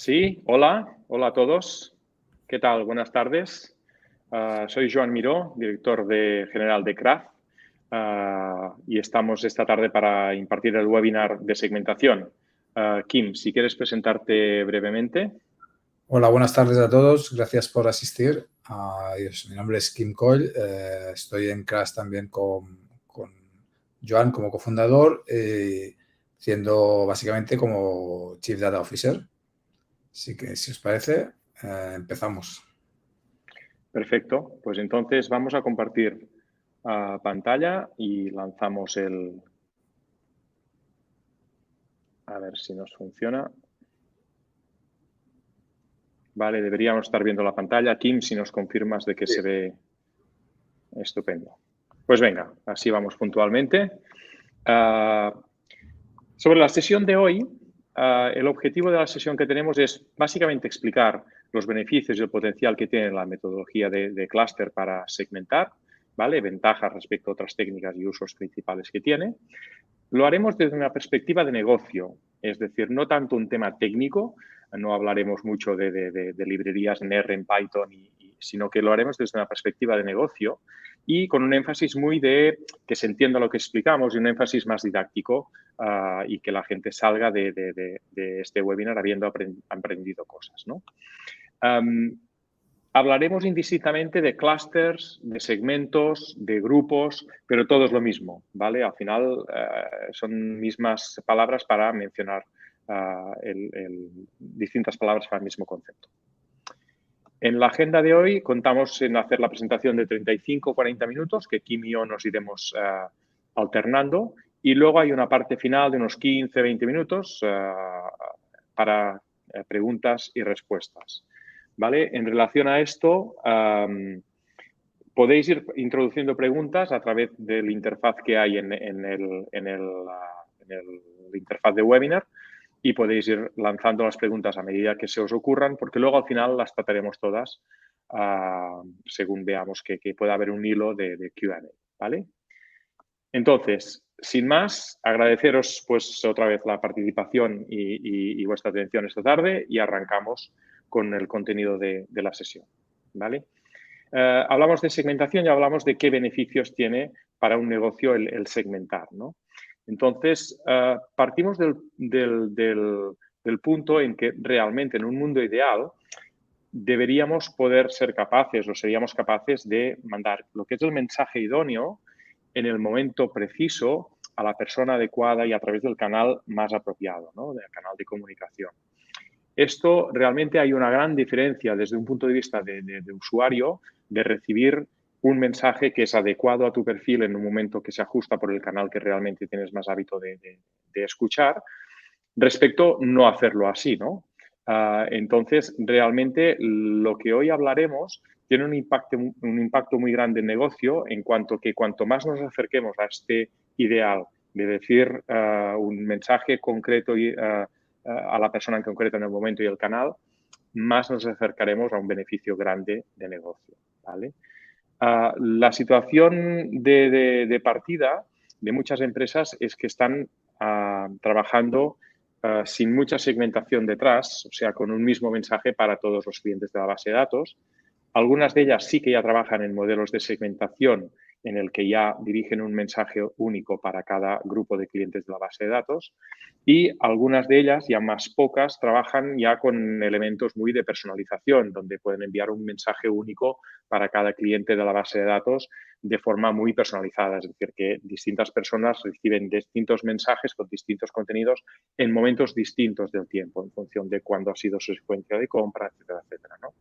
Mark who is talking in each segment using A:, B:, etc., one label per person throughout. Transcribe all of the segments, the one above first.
A: Sí, hola a todos. ¿Qué tal? Buenas tardes. Soy Joan Miró, director general de Craft, y estamos esta tarde para impartir el webinar de segmentación. Kim, si quieres presentarte brevemente.
B: Hola, buenas tardes a todos. Gracias por asistir. Mi nombre es Kim Coll. Estoy en Craft también con Joan como cofundador, siendo básicamente como Chief Data Officer. Así que, si os parece, empezamos.
A: Perfecto. Pues entonces vamos a compartir pantalla y lanzamos el... A ver si nos funciona. Vale, deberíamos estar viendo la pantalla. Kim, si nos confirmas de que se ve estupendo. Pues venga, así vamos puntualmente. Sobre la sesión de hoy, el objetivo de la sesión que tenemos es básicamente explicar los beneficios y el potencial que tiene la metodología de clúster para segmentar, ¿vale? Ventajas respecto a otras técnicas y usos principales que tiene. Lo haremos desde una perspectiva de negocio, es decir, no tanto un tema técnico, no hablaremos mucho de librerías en R, en Python, sino que lo haremos desde una perspectiva de negocio y con un énfasis muy de que se entienda lo que explicamos y un énfasis más didáctico y que la gente salga de este webinar habiendo aprendido cosas, ¿no? Hablaremos indistintamente de clústeres, de segmentos, de grupos, pero todo es lo mismo, ¿vale? Al final son mismas palabras para mencionar distintas palabras para el mismo concepto. En la agenda de hoy contamos en hacer la presentación de 35 o 40 minutos, que Kim y yo nos iremos alternando, y luego hay una parte final de unos 15-20 minutos para preguntas y respuestas. ¿Vale? En relación a esto, podéis ir introduciendo preguntas a través del interfaz que hay en el interfaz de webinar y podéis ir lanzando las preguntas a medida que se os ocurran, porque luego al final las trataremos todas según veamos que pueda haber un hilo de Q&A, ¿vale? Entonces, sin más, agradeceros pues otra vez la participación y vuestra atención esta tarde y arrancamos con el contenido de la sesión, ¿vale? Hablamos de segmentación y hablamos de qué beneficios tiene para un negocio el segmentar, ¿no? Entonces, partimos del punto en que realmente en un mundo ideal deberíamos poder ser capaces o seríamos capaces de mandar lo que es el mensaje idóneo en el momento preciso a la persona adecuada y a través del canal más apropiado, ¿no? Del canal de comunicación. Esto realmente hay una gran diferencia desde un punto de vista de usuario de recibir un mensaje que es adecuado a tu perfil en un momento que se ajusta por el canal que realmente tienes más hábito de escuchar, respecto no hacerlo así, ¿no? Entonces, realmente lo que hoy hablaremos tiene un impacto muy grande en negocio en cuanto que cuanto más nos acerquemos a este ideal de decir un mensaje concreto a la persona en concreto en el momento y el canal, más nos acercaremos a un beneficio grande de negocio, ¿vale? La situación de partida de muchas empresas es que están trabajando sin mucha segmentación detrás, o sea, con un mismo mensaje para todos los clientes de la base de datos. Algunas de ellas sí que ya trabajan en modelos de segmentación en el que ya dirigen un mensaje único para cada grupo de clientes de la base de datos y algunas de ellas, ya más pocas, trabajan ya con elementos muy de personalización, donde pueden enviar un mensaje único para cada cliente de la base de datos de forma muy personalizada, es decir, que distintas personas reciben distintos mensajes con distintos contenidos en momentos distintos del tiempo, en función de cuándo ha sido su secuencia de compra, etcétera, etcétera, ¿no?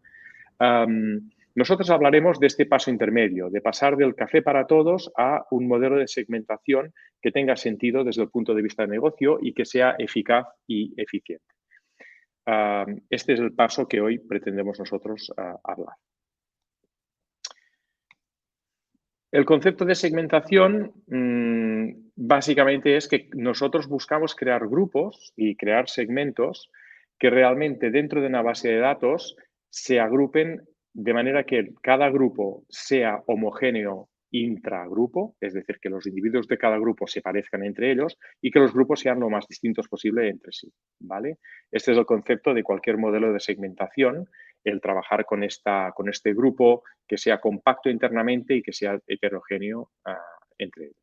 A: Nosotros hablaremos de este paso intermedio, de pasar del café para todos a un modelo de segmentación que tenga sentido desde el punto de vista de negocio y que sea eficaz y eficiente. Este es el paso que hoy pretendemos nosotros hablar. El concepto de segmentación básicamente es que nosotros buscamos crear grupos y crear segmentos que realmente dentro de una base de datos se agrupen de manera que cada grupo sea homogéneo intragrupo, es decir, que los individuos de cada grupo se parezcan entre ellos y que los grupos sean lo más distintos posible entre sí, ¿vale? Este es el concepto de cualquier modelo de segmentación, el trabajar con este grupo que sea compacto internamente y que sea heterogéneo entre ellos.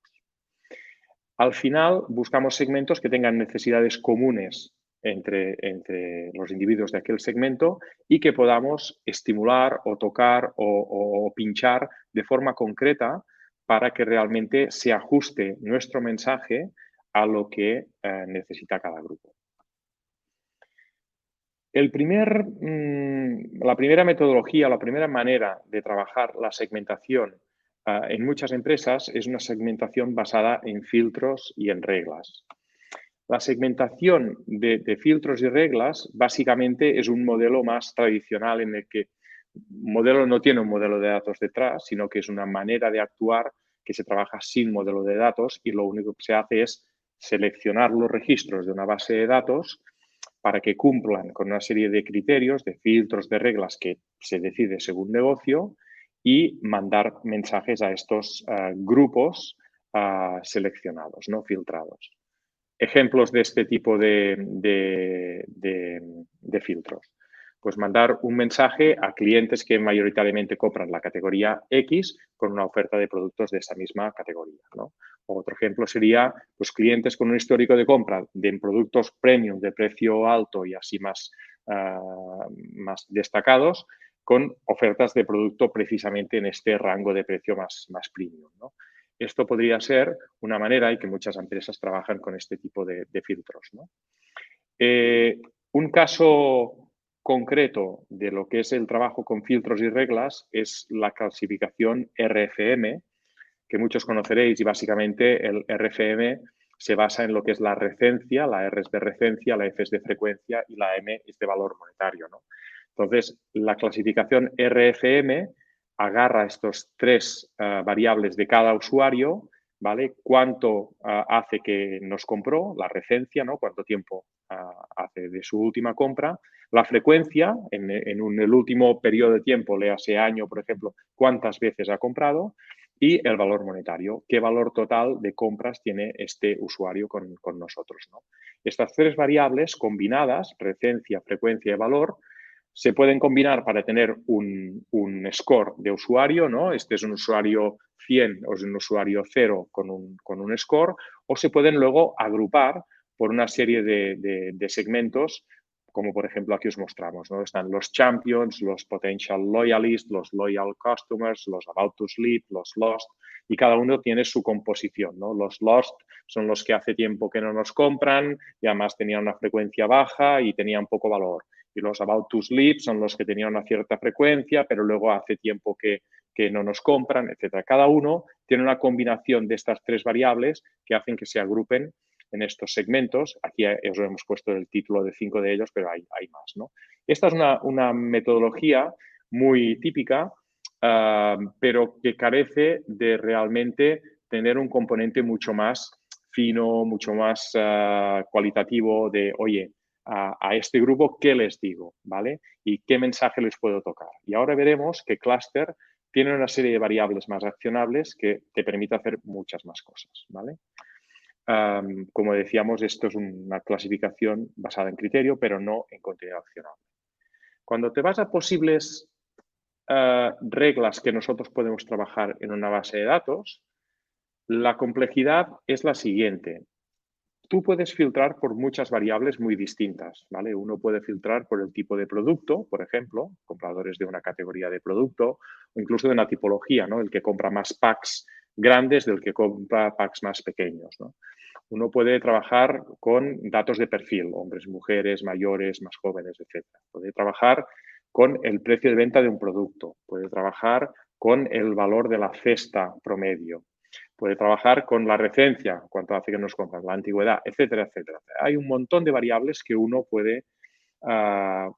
A: Al final, buscamos segmentos que tengan necesidades comunes entre los individuos de aquel segmento y que podamos estimular o tocar o pinchar de forma concreta para que realmente se ajuste nuestro mensaje a lo que necesita cada grupo. La primera metodología, la primera manera de trabajar la segmentación en muchas empresas es una segmentación basada en filtros y en reglas. La segmentación de filtros y reglas básicamente es un modelo más tradicional en el que modelo no tiene un modelo de datos detrás, sino que es una manera de actuar que se trabaja sin modelo de datos y lo único que se hace es seleccionar los registros de una base de datos para que cumplan con una serie de criterios, de filtros, de reglas que se decide según negocio y mandar mensajes a estos grupos seleccionados, no filtrados. Ejemplos de este tipo de filtros. Pues mandar un mensaje a clientes que mayoritariamente compran la categoría X con una oferta de productos de esa misma categoría, ¿no? Otro ejemplo sería pues, clientes con un histórico de compra de productos premium de precio alto y así más destacados con ofertas de producto precisamente en este rango de precio más premium, ¿no? Esto podría ser una manera y que muchas empresas trabajan con este tipo de filtros, ¿no? Un caso concreto de lo que es el trabajo con filtros y reglas es la clasificación RFM, que muchos conoceréis y básicamente el RFM se basa en lo que es la recencia, la R es de recencia, la F es de frecuencia y la M es de valor monetario, ¿no? Entonces, la clasificación RFM agarra estos tres variables de cada usuario, ¿vale? Cuánto hace que nos compró, la recencia, ¿no? Cuánto tiempo hace de su última compra, la frecuencia, en el último periodo de tiempo, léase año, por ejemplo, cuántas veces ha comprado, y el valor monetario, qué valor total de compras tiene este usuario con nosotros, ¿no? Estas tres variables combinadas, recencia, frecuencia y valor, se pueden combinar para tener un score de usuario, ¿no? Este es un usuario 100 o es un usuario 0 con un score, o se pueden luego agrupar por una serie de segmentos, como por ejemplo aquí os mostramos, ¿no? Están los champions, los potential loyalists, los loyal customers, los about to sleep, los lost, y cada uno tiene su composición, ¿no? Los lost son los que hace tiempo que no nos compran y además tenían una frecuencia baja y tenían poco valor. Y los about to sleep son los que tenían una cierta frecuencia, pero luego hace tiempo que no nos compran, etc. Cada uno tiene una combinación de estas tres variables que hacen que se agrupen en estos segmentos. Aquí os hemos puesto el título de 5 de ellos, pero hay más, ¿no? Esta es una metodología muy típica, pero que carece de realmente tener un componente mucho más fino, mucho más cualitativo de, oye, a este grupo, ¿qué les digo? ¿Vale? Y qué mensaje les puedo tocar. Y ahora veremos que Cluster tiene una serie de variables más accionables que te permite hacer muchas más cosas, ¿vale? Como decíamos, esto es una clasificación basada en criterio, pero no en contenido accionable. Cuando te vas a posibles reglas que nosotros podemos trabajar en una base de datos, la complejidad es la siguiente. Tú puedes filtrar por muchas variables muy distintas, ¿vale? Uno puede filtrar por el tipo de producto, por ejemplo, compradores de una categoría de producto, o incluso de una tipología, ¿no? El que compra más packs grandes del que compra packs más pequeños, ¿no? Uno puede trabajar con datos de perfil, hombres, mujeres, mayores, más jóvenes, etc. Puede trabajar con el precio de venta de un producto, puede trabajar con el valor de la cesta promedio, puede trabajar con la recencia, cuánto hace que nos compran, la antigüedad, etcétera, etcétera. Hay un montón de variables que uno puede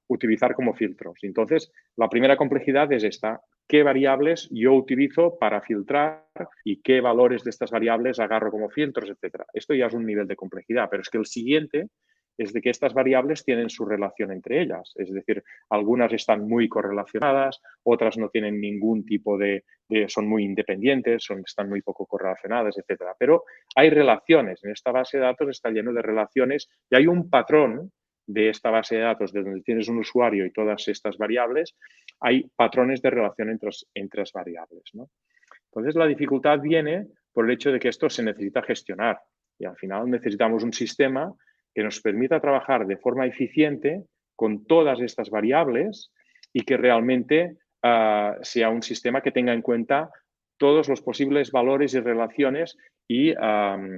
A: utilizar como filtros. Entonces, la primera complejidad es esta. ¿Qué variables yo utilizo para filtrar y qué valores de estas variables agarro como filtros, etcétera? Esto ya es un nivel de complejidad, pero es que el siguiente es de que estas variables tienen su relación entre ellas. Es decir, algunas están muy correlacionadas, otras no tienen ningún tipo son muy independientes, están muy poco correlacionadas, etcétera. Pero hay relaciones. En esta base de datos está lleno de relaciones y hay un patrón de esta base de datos de donde tienes un usuario y todas estas variables, hay patrones de relación entre las variables, ¿no? Entonces, la dificultad viene por el hecho de que esto se necesita gestionar y al final necesitamos un sistema que nos permita trabajar de forma eficiente con todas estas variables y que realmente sea un sistema que tenga en cuenta todos los posibles valores y relaciones y la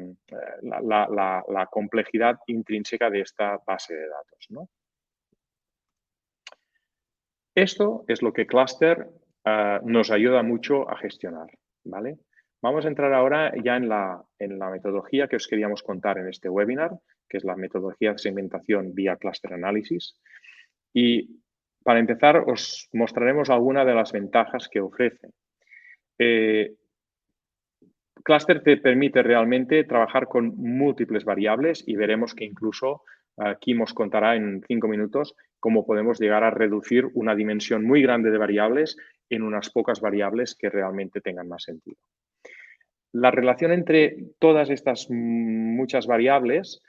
A: complejidad intrínseca de esta base de datos, ¿no? Esto es lo que Cluster nos ayuda mucho a gestionar, ¿vale? Vamos a entrar ahora ya en la metodología que os queríamos contar en este webinar, que es la metodología de segmentación vía Cluster Analysis. Y para empezar, os mostraremos algunas de las ventajas que ofrece. Cluster te permite realmente trabajar con múltiples variables y veremos que incluso Kim os contará en 5 minutos cómo podemos llegar a reducir una dimensión muy grande de variables en unas pocas variables que realmente tengan más sentido. La relación entre todas estas muchas variables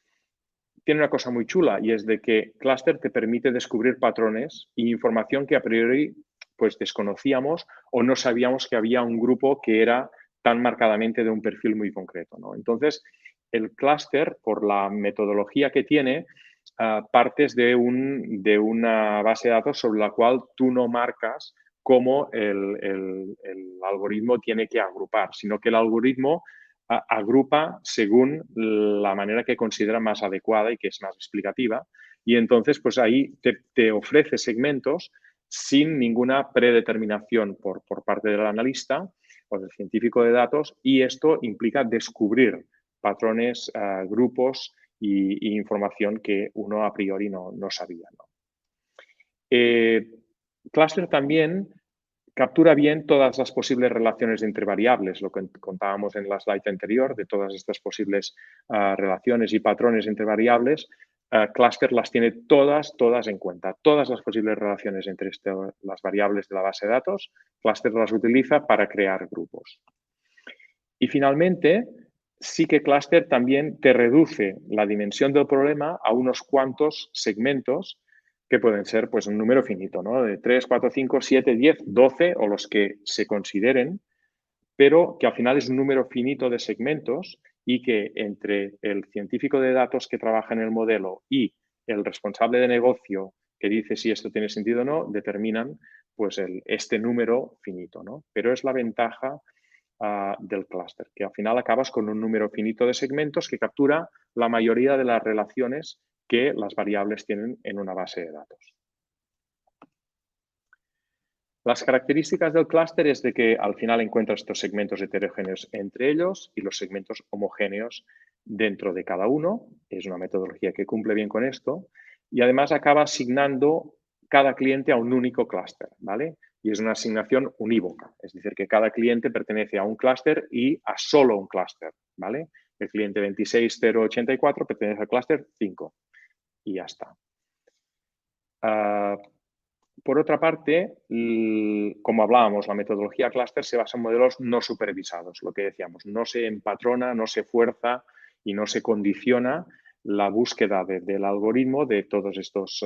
A: tiene una cosa muy chula y es de que Cluster te permite descubrir patrones e información que a priori pues desconocíamos o no sabíamos que había un grupo que era tan marcadamente de un perfil muy concreto, ¿no? Entonces, el Cluster, por la metodología que tiene, partes de una base de datos sobre la cual tú no marcas cómo el algoritmo tiene que agrupar, sino que el algoritmo agrupa según la manera que considera más adecuada y que es más explicativa. Y entonces, pues ahí te ofrece segmentos sin ninguna predeterminación por parte del analista o del científico de datos, y esto implica descubrir patrones, grupos y información que uno a priori no sabía, ¿no? Cluster también captura bien todas las posibles relaciones entre variables, lo que contábamos en la slide anterior, de todas estas posibles relaciones y patrones entre variables. Cluster las tiene todas en cuenta. Todas las posibles relaciones entre las variables de la base de datos, Cluster las utiliza para crear grupos. Y finalmente, sí que Cluster también te reduce la dimensión del problema a unos cuantos segmentos que pueden ser pues un número finito, ¿no? De 3, 4, 5, 7, 10, 12 o los que se consideren, pero que al final es un número finito de segmentos y que entre el científico de datos que trabaja en el modelo y el responsable de negocio que dice si esto tiene sentido o no, determinan pues este número finito, ¿no? Pero es la ventaja del clúster, que al final acabas con un número finito de segmentos que captura la mayoría de las relaciones que las variables tienen en una base de datos. Las características del clúster es de que al final encuentras estos segmentos heterogéneos entre ellos y los segmentos homogéneos dentro de cada uno. Es una metodología que cumple bien con esto y además acaba asignando cada cliente a un único clúster, ¿vale? Y es una asignación unívoca, es decir, que cada cliente pertenece a un clúster y a solo un clúster, ¿vale? El cliente 26084 pertenece al clúster 5 y ya está. Por otra parte, como hablábamos, la metodología clúster se basa en modelos no supervisados, lo que decíamos, no se empatrona, no se fuerza y no se condiciona la búsqueda del algoritmo de todos estos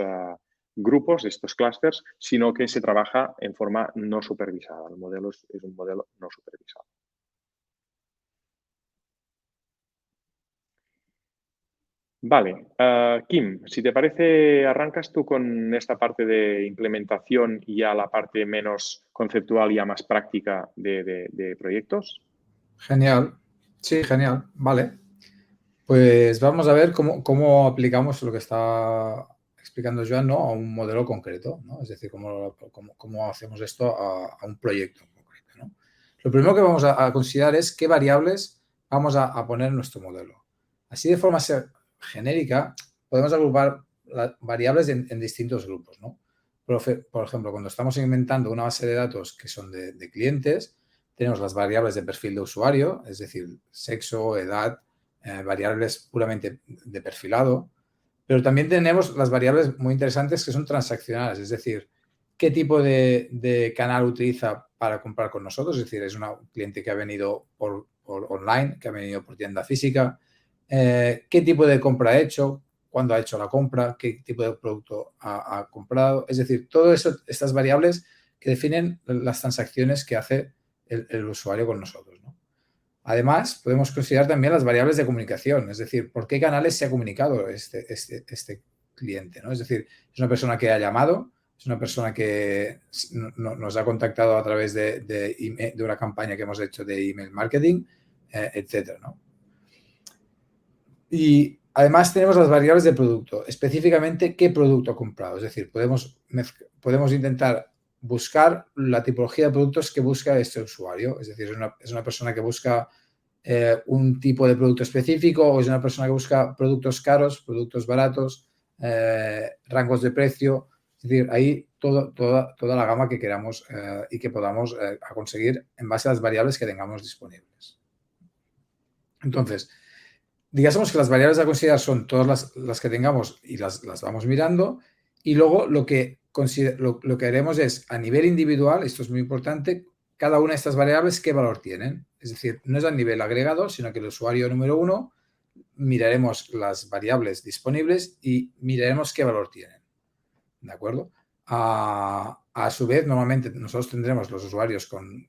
A: grupos, de estos clústeres, sino que se trabaja en forma no supervisada. El modelo es un modelo no supervisado. Vale, Kim, si te parece, arrancas tú con esta parte de implementación y ya la parte menos conceptual y ya más práctica de proyectos.
B: Genial, sí, genial, vale. Pues vamos a ver cómo aplicamos lo que está explicando Joan, ¿no? A un modelo concreto, ¿no? Es decir, cómo hacemos esto a un proyecto concreto, ¿no? Lo primero que vamos a considerar es qué variables vamos a poner en nuestro modelo. Así de forma genérica, podemos agrupar las variables en distintos grupos, ¿no? Por ejemplo, cuando estamos inventando una base de datos que son de clientes, tenemos las variables de perfil de usuario, es decir, sexo, edad, variables puramente de perfilado, Pero también tenemos las variables muy interesantes que son transaccionales, es decir, qué tipo de canal utiliza para comprar con nosotros, es decir, es un cliente que ha venido por online, que ha venido por tienda física, qué tipo de compra ha hecho, cuándo ha hecho la compra, qué tipo de producto ha comprado, es decir, todo eso, estas variables que definen las transacciones que hace el usuario con nosotros, ¿no? Además, podemos considerar también las variables de comunicación, es decir, por qué canales se ha comunicado este cliente, ¿no? Es decir, es una persona que ha llamado, es una persona que nos ha contactado a través de una campaña que hemos hecho de email marketing, etcétera, ¿no? Y además tenemos las variables de producto, específicamente qué producto ha comprado, es decir, podemos intentar buscar la tipología de productos que busca este usuario, es decir, es una persona que busca un tipo de producto específico o es una persona que busca productos caros, productos baratos, rangos de precio, es decir, ahí toda la gama que queramos y que podamos conseguir en base a las variables que tengamos disponibles. Entonces, digamos que las variables a considerar son todas las que tengamos y las vamos mirando, y luego lo que haremos es, a nivel individual, esto es muy importante, cada una de estas variables qué valor tienen. Es decir, no es a nivel agregado, sino que el usuario número 1 miraremos las variables disponibles y miraremos qué valor tienen. ¿De acuerdo? A su vez, normalmente nosotros tendremos los usuarios con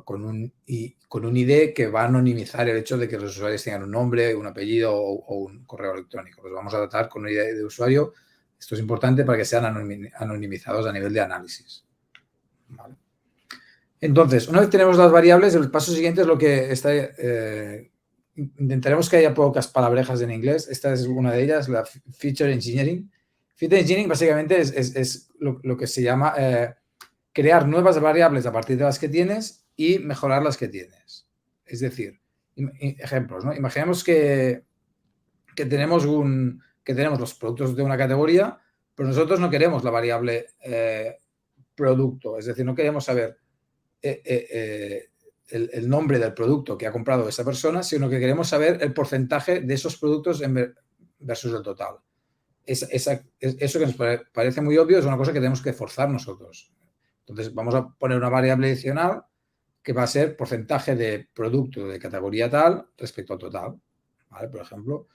B: un ID que va a anonimizar el hecho de que los usuarios tengan un nombre, un apellido o un correo electrónico. Los vamos a tratar con un ID de usuario. Esto es importante para que sean anonimizados a nivel de análisis. ¿Vale? Entonces, una vez tenemos las variables, el paso siguiente es lo que está... intentaremos que haya pocas palabrejas en inglés. Esta es una de ellas, la Feature Engineering. Feature Engineering básicamente es lo que se llama crear nuevas variables a partir de las que tienes y mejorar las que tienes. Es decir, ejemplos, ¿no? Imaginemos que tenemos los productos de una categoría, pero nosotros no queremos la variable producto, es decir, no queremos saber el nombre del producto que ha comprado esa persona, sino que queremos saber el porcentaje de esos productos versus el total. Eso que nos parece muy obvio es una cosa que tenemos que forzar nosotros. Entonces, vamos a poner una variable adicional que va a ser porcentaje de producto de categoría tal respecto al total, ¿vale? Por ejemplo.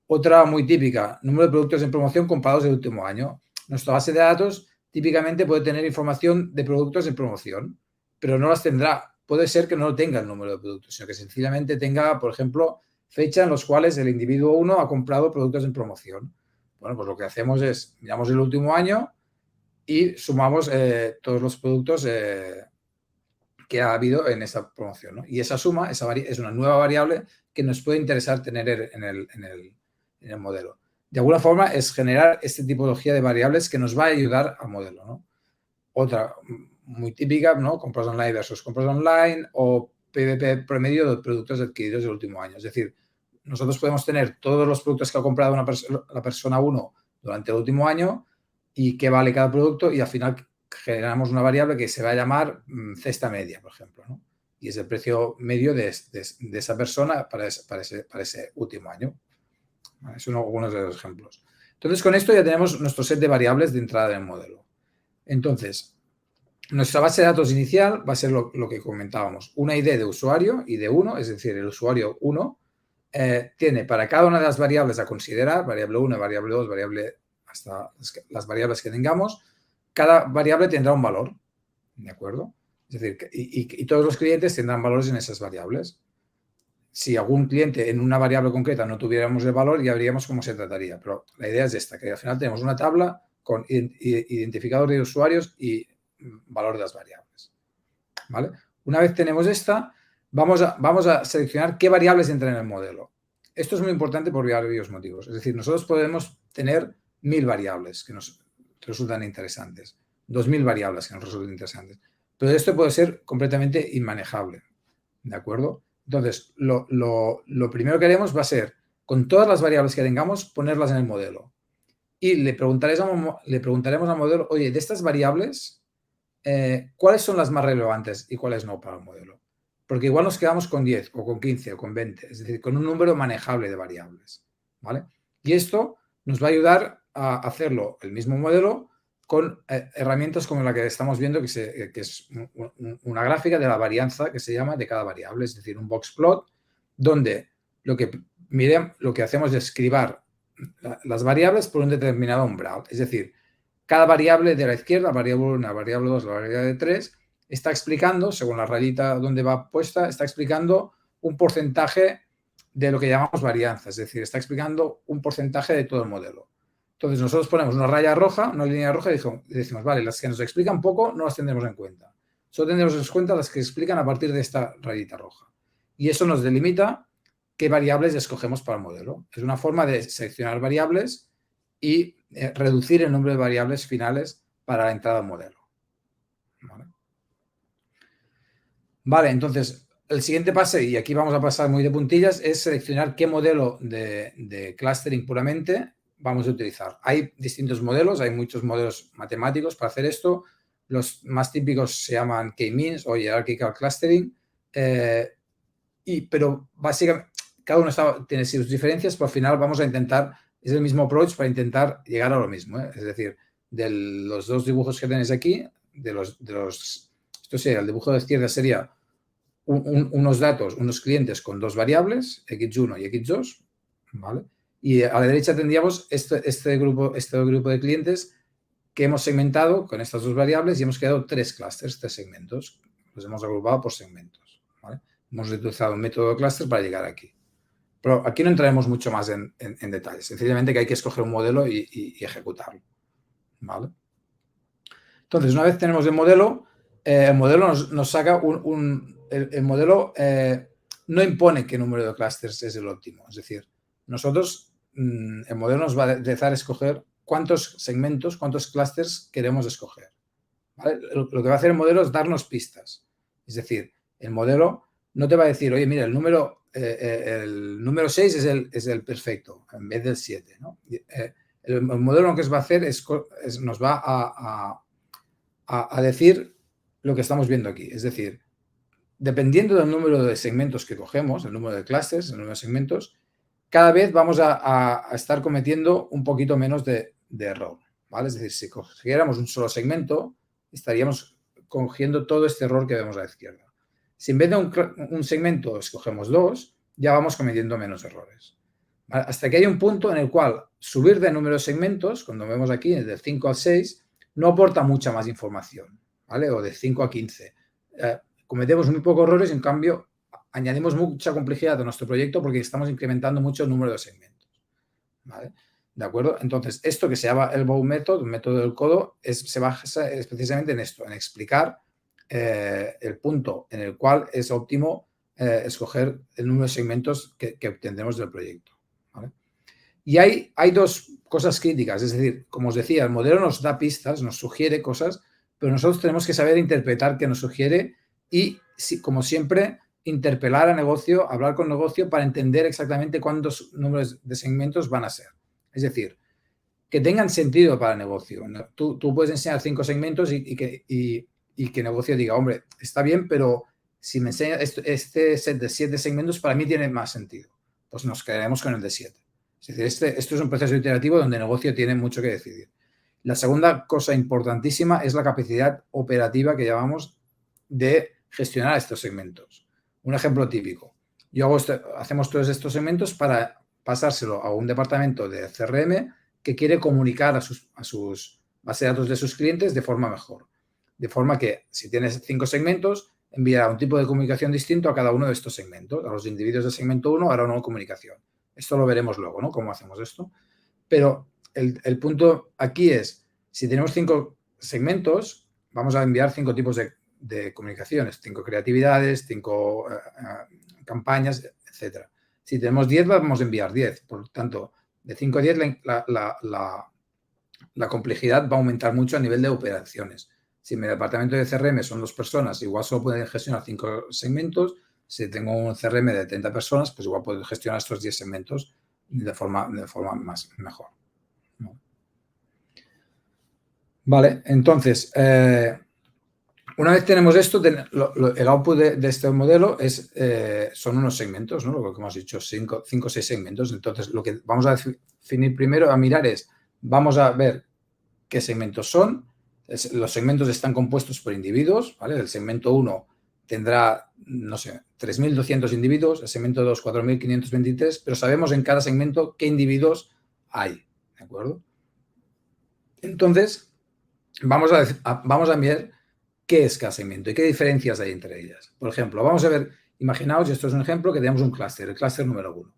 B: Otra muy típica, número de productos en promoción comprados el último año. Nuestra base de datos típicamente puede tener información de productos en promoción, pero no las tendrá. Puede ser que no tenga el número de productos, sino que sencillamente tenga, por ejemplo, fecha en los cuales el individuo 1 ha comprado productos en promoción. Bueno, pues lo que hacemos es, miramos el último año y sumamos todos los productos que ha habido en esa promoción, ¿no? Y esa suma es una nueva variable que nos puede interesar tener en el modelo. De alguna forma es generar esta tipología de variables que nos va a ayudar al modelo, ¿no? Otra muy típica, ¿no? Compras online versus compras online o PVP promedio de productos adquiridos del último año. Es decir, nosotros podemos tener todos los productos que ha comprado la persona 1 durante el último año y qué vale cada producto y al final generamos una variable que se va a llamar cesta media, por ejemplo, ¿no? Y es el precio medio de esa persona para ese último año. ¿Vale? Son algunos de los ejemplos. Entonces, con esto ya tenemos nuestro set de variables de entrada del modelo. Entonces, nuestra base de datos inicial va a ser lo que comentábamos. Una ID de usuario, ID 1, es decir, el usuario 1, tiene para cada una de las variables a considerar, variable 1, variable 2, variable hasta las variables que tengamos, cada variable tendrá un valor, ¿de acuerdo? Es decir, y todos los clientes tendrán valores en esas variables. Si algún cliente en una variable concreta no tuviéramos el valor, ya veríamos cómo se trataría. Pero la idea es esta, que al final tenemos una tabla con identificador de usuarios y valor de las variables. ¿Vale? Una vez tenemos esta, vamos a seleccionar qué variables entran en el modelo. Esto es muy importante por varios motivos. Es decir, nosotros podemos tener 1000 variables que nos resultan interesantes, 2000 variables que nos resultan interesantes. Pero esto puede ser completamente inmanejable. ¿De acuerdo? Entonces, lo primero que haremos va a ser, con todas las variables que tengamos, ponerlas en el modelo. Y le preguntaremos al modelo, oye, de estas variables, ¿cuáles son las más relevantes y cuáles no para el modelo? Porque igual nos quedamos con 10 o con 15 o con 20, es decir, con un número manejable de variables, ¿vale? Y esto nos va a ayudar a hacerlo, el mismo modelo, con herramientas como la que estamos viendo, que es una gráfica de la varianza que se llama de cada variable, es decir, un box plot, donde lo que hacemos es escribir las variables por un determinado umbral. Es decir, cada variable de la izquierda, la variable 1, la variable 2, la variable 3, está explicando, según la rayita donde va puesta, está explicando un porcentaje de lo que llamamos varianza, es decir, está explicando un porcentaje de todo el modelo. Entonces, nosotros ponemos una raya roja, una línea roja y decimos, vale, las que nos explican poco no las tendremos en cuenta. Solo tendremos en cuenta las que explican a partir de esta rayita roja. Y eso nos delimita qué variables escogemos para el modelo. Es una forma de seleccionar variables y reducir el número de variables finales para la entrada al modelo. Vale, entonces, el siguiente paso, y aquí vamos a pasar muy de puntillas, es seleccionar qué modelo de clustering puramente vamos a utilizar. Hay distintos modelos, hay muchos modelos matemáticos para hacer esto. Los más típicos se llaman K-means o Hierarchical Clustering, pero básicamente cada uno tiene sus diferencias, pero al final vamos a intentar, es el mismo approach para intentar llegar a lo mismo. Es decir, de los dos dibujos que tenéis aquí, esto sería, el dibujo de izquierda sería unos datos, unos clientes con dos variables, x1 y x2, ¿vale? Y a la derecha tendríamos este grupo de clientes que hemos segmentado con estas dos variables y hemos creado tres clusters, tres segmentos. Los hemos agrupado por segmentos, ¿vale? Hemos utilizado un método de cluster para llegar aquí. Pero aquí no entraremos mucho más en detalles. Sencillamente que hay que escoger un modelo y ejecutarlo, ¿vale? Entonces, una vez tenemos el modelo nos saca el modelo no impone qué número de clusters es el óptimo. Es decir, nosotros, el modelo nos va a dejar escoger cuántos segmentos, cuántos clusters queremos escoger, ¿vale? Lo que va a hacer el modelo es darnos pistas. Es decir, el modelo no te va a decir, oye, mira, el número 6 es el perfecto en vez del 7, ¿no? El modelo lo que va a hacer nos va a decir lo que estamos viendo aquí. Es decir, dependiendo del número de segmentos que cogemos, el número de clusters, el número de segmentos, cada vez vamos a estar cometiendo un poquito menos de error, ¿vale? Es decir, si cogiéramos un solo segmento, estaríamos cogiendo todo este error que vemos a la izquierda. Si en vez de un segmento escogemos dos, ya vamos cometiendo menos errores, ¿vale? Hasta que hay un punto en el cual subir de número de segmentos, cuando vemos aquí, de 5 al 6, no aporta mucha más información, ¿vale? O de 5 a 15. Cometemos muy pocos errores, en cambio, añadimos mucha complejidad a nuestro proyecto porque estamos incrementando mucho el número de segmentos, ¿vale? ¿De acuerdo? Entonces, esto que se llama el Bow Method, un método del codo, se basa precisamente en esto, en explicar el punto en el cual es óptimo escoger el número de segmentos que obtendremos del proyecto, ¿vale? Y hay dos cosas críticas, es decir, como os decía, el modelo nos da pistas, nos sugiere cosas, pero nosotros tenemos que saber interpretar qué nos sugiere y, como siempre, interpelar a negocio, hablar con negocio para entender exactamente cuántos números de segmentos van a ser. Es decir, que tengan sentido para el negocio. Tú puedes enseñar 5 segmentos y que negocio diga, hombre, está bien, pero si me enseña este set de 7 segmentos, para mí tiene más sentido. Pues nos quedaremos con el de 7. Es decir, esto es un proceso iterativo donde el negocio tiene mucho que decidir. La segunda cosa importantísima es la capacidad operativa que llamamos de gestionar estos segmentos. Un ejemplo típico. Hacemos todos estos segmentos para pasárselo a un departamento de CRM que quiere comunicar a sus bases de datos de sus clientes de forma mejor. De forma que, si tienes 5 segmentos, enviará un tipo de comunicación distinto a cada uno de estos segmentos. A los individuos del segmento 1 hará una comunicación. Esto lo veremos luego, ¿no? Cómo hacemos esto. Pero el punto aquí es, si tenemos 5 segmentos, vamos a enviar 5 tipos de comunicaciones, 5 creatividades, 5 campañas, etc. Si tenemos 10, vamos a enviar 10. Por lo tanto, de 5 a 10 la complejidad va a aumentar mucho a nivel de operaciones. Si mi departamento de CRM son 2 personas, igual solo pueden gestionar 5 segmentos. Si tengo un CRM de 30 personas, pues igual puedo gestionar estos 10 segmentos de forma mejor. Vale, entonces, Una vez tenemos esto, el output de este modelo son unos segmentos, ¿no? Lo que hemos dicho, 5 o 6 segmentos. Entonces, lo que vamos a definir primero, a mirar vamos a ver qué segmentos son. Los segmentos están compuestos por individuos, ¿vale? El segmento 1 tendrá, no sé, 3.200 individuos, el segmento 2, 4.523, pero sabemos en cada segmento qué individuos hay, ¿de acuerdo? Entonces, vamos a ver qué es cada segmento y qué diferencias hay entre ellas. Por ejemplo, vamos a ver, imaginaos, esto es un ejemplo, que tenemos un clúster, el clúster número 1,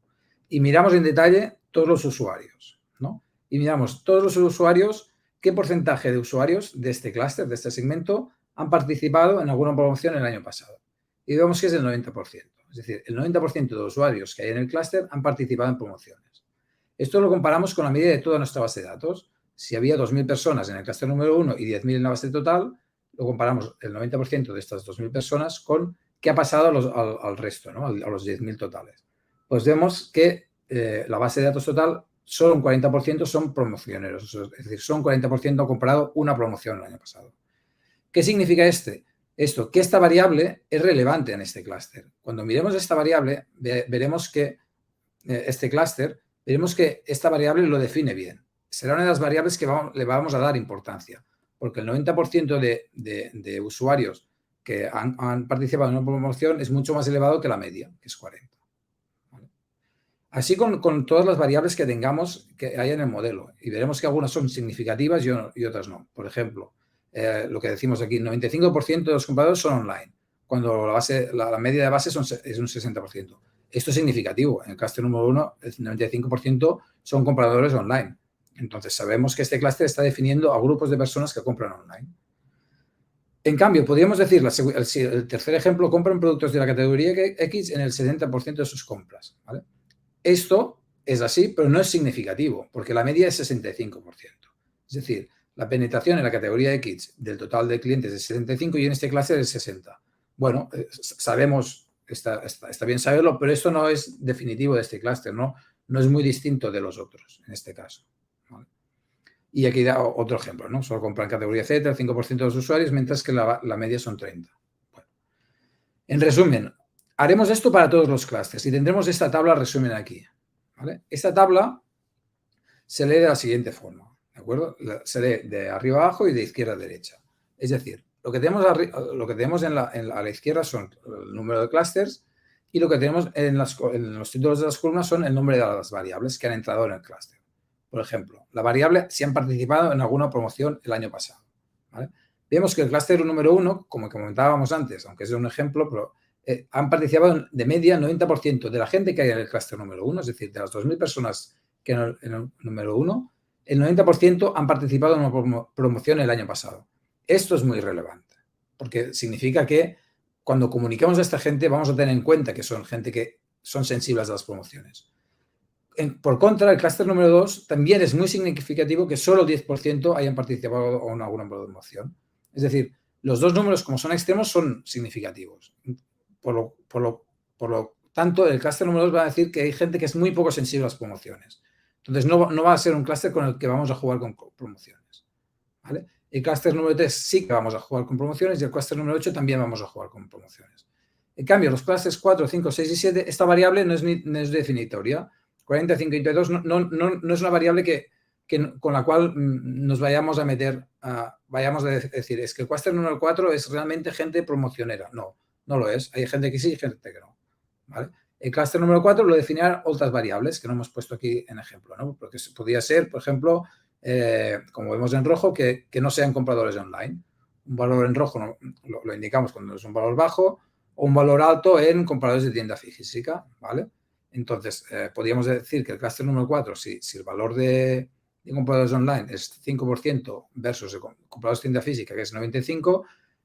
B: y miramos en detalle todos los usuarios, ¿no? Y miramos todos los usuarios, qué porcentaje de usuarios de este clúster, de este segmento, han participado en alguna promoción el año pasado. Y vemos que es el 90%. Es decir, el 90% de los usuarios que hay en el clúster han participado en promociones. Esto lo comparamos con la media de toda nuestra base de datos. Si había 2.000 personas en el clúster número 1 y 10.000 en la base total, lo comparamos el 90% de estas 2.000 personas con qué ha pasado al resto, ¿no? A los 10.000 totales. Pues vemos que la base de datos total, solo un 40% son promocioneros. Es decir, son 40% comparado una promoción el año pasado. ¿Qué significa esto? Que esta variable es relevante en este clúster. Cuando miremos esta variable, veremos que este clúster, veremos que esta variable lo define bien. Será una de las variables que le vamos a dar importancia, porque el 90% de usuarios que han participado en una promoción es mucho más elevado que la media, que es 40. ¿Vale? Así con todas las variables que tengamos que hay en el modelo, y veremos que algunas son significativas y otras no. Por ejemplo, lo que decimos aquí, 95% de los compradores son online, cuando la media de base es un 60%. Esto es significativo. En el clúster número 1, el 95% son compradores online. Entonces, sabemos que este clúster está definiendo a grupos de personas que compran online. En cambio, podríamos decir, el tercer ejemplo, compran productos de la categoría X en el 70% de sus compras. ¿Vale? Esto es así, pero no es significativo, porque la media es 65%. Es decir, la penetración en la categoría X del total de clientes es 75 y en este clúster es 60. Bueno, sabemos, está bien saberlo, pero esto no es definitivo de este clúster, ¿no? No es muy distinto de los otros, en este caso. ¿Vale? Y aquí da otro ejemplo, ¿no? Solo compran categoría Z el 5% de los usuarios, mientras que la media son 30. Bueno. En resumen, haremos esto para todos los clústeres y tendremos esta tabla resumen aquí. ¿Vale? Esta tabla se lee de la siguiente forma, ¿de acuerdo? Se lee de arriba abajo y de izquierda a derecha. Es decir, lo que tenemos a la izquierda son el número de clústeres y lo que tenemos en los títulos de las columnas son el nombre de las variables que han entrado en el clúster. Por ejemplo, la variable si han participado en alguna promoción el año pasado. ¿Vale? Vemos que el clúster número 1, como comentábamos antes, aunque es un ejemplo, pero han participado de media el 90% de la gente que hay en el clúster número 1, es decir, de las 2.000 personas que en el número 1, el 90% han participado en una promoción el año pasado. Esto es muy relevante, porque significa que cuando comunicamos a esta gente vamos a tener en cuenta que son gente que son sensibles a las promociones. Por contra, el clúster número 2 también es muy significativo que solo el 10% hayan participado en alguna promoción. Es decir, los dos números, como son extremos, son significativos. Por lo tanto, el clúster número 2 va a decir que hay gente que es muy poco sensible a las promociones. Entonces, no va a ser un clúster con el que vamos a jugar con promociones. ¿Vale? El clúster número 3 sí que vamos a jugar con promociones y el clúster número 8 también vamos a jugar con promociones. En cambio, los clústeres 4, 5, 6 y 7, esta variable no es definitoria. 40, 52 no es una variable con la cual nos vayamos a meter, vayamos a decir, es que el clúster número 4 es realmente gente promocionera. No lo es. Hay gente que sí y gente que no. ¿Vale? El clúster número 4 lo definirán otras variables que no hemos puesto aquí en ejemplo, ¿no? Porque podría ser, por ejemplo, como vemos en rojo, que no sean compradores online. Un valor en rojo lo indicamos cuando es un valor bajo o un valor alto en compradores de tienda física, ¿vale? Entonces, podríamos decir que el clúster número 4, si el valor de compradores online es 5% versus el compradores de tienda física, que es 95%,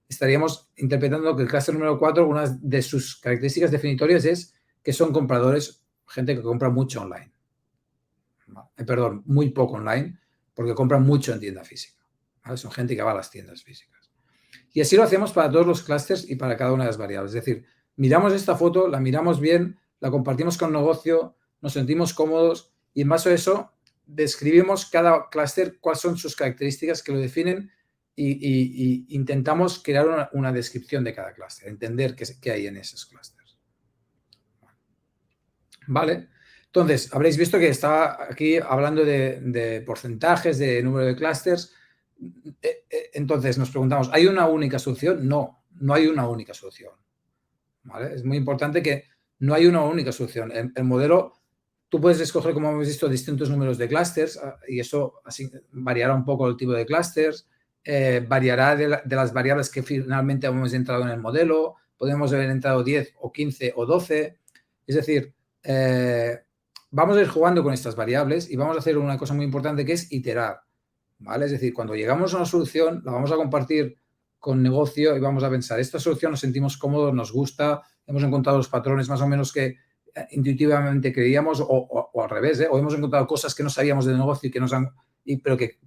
B: estaríamos interpretando que el clúster número 4, una de sus características definitorias es que son compradores, gente que compra mucho online. Perdón, muy poco online, porque compran mucho en tienda física. ¿Vale? Son gente que va a las tiendas físicas. Y así lo hacemos para todos los clústeres y para cada una de las variables. Es decir, miramos esta foto, la miramos bien, la compartimos con el negocio, nos sentimos cómodos y en base a eso describimos cada clúster cuáles son sus características que lo definen y intentamos crear una descripción de cada clúster, entender qué hay en esos clústeres. Vale. Entonces, habréis visto que estaba aquí hablando de porcentajes, de número de clústeres. Entonces, nos preguntamos, ¿hay una única solución? No, no hay una única solución. ¿Vale? Es muy importante que no hay una única solución. El modelo, tú puedes escoger, como hemos visto, distintos números de clústeres y eso así variará un poco el tipo de clústeres, variará de las variables que finalmente hemos entrado en el modelo. Podemos haber entrado 10 o 15 o 12. Es decir, vamos a ir jugando con estas variables y vamos a hacer una cosa muy importante que es iterar. ¿Vale? Es decir, cuando llegamos a una solución, la vamos a compartir con negocio y vamos a pensar, esta solución nos sentimos cómodos, nos gusta, hemos encontrado los patrones más o menos que intuitivamente creíamos o al revés, o hemos encontrado cosas que no sabíamos del negocio y que nos han,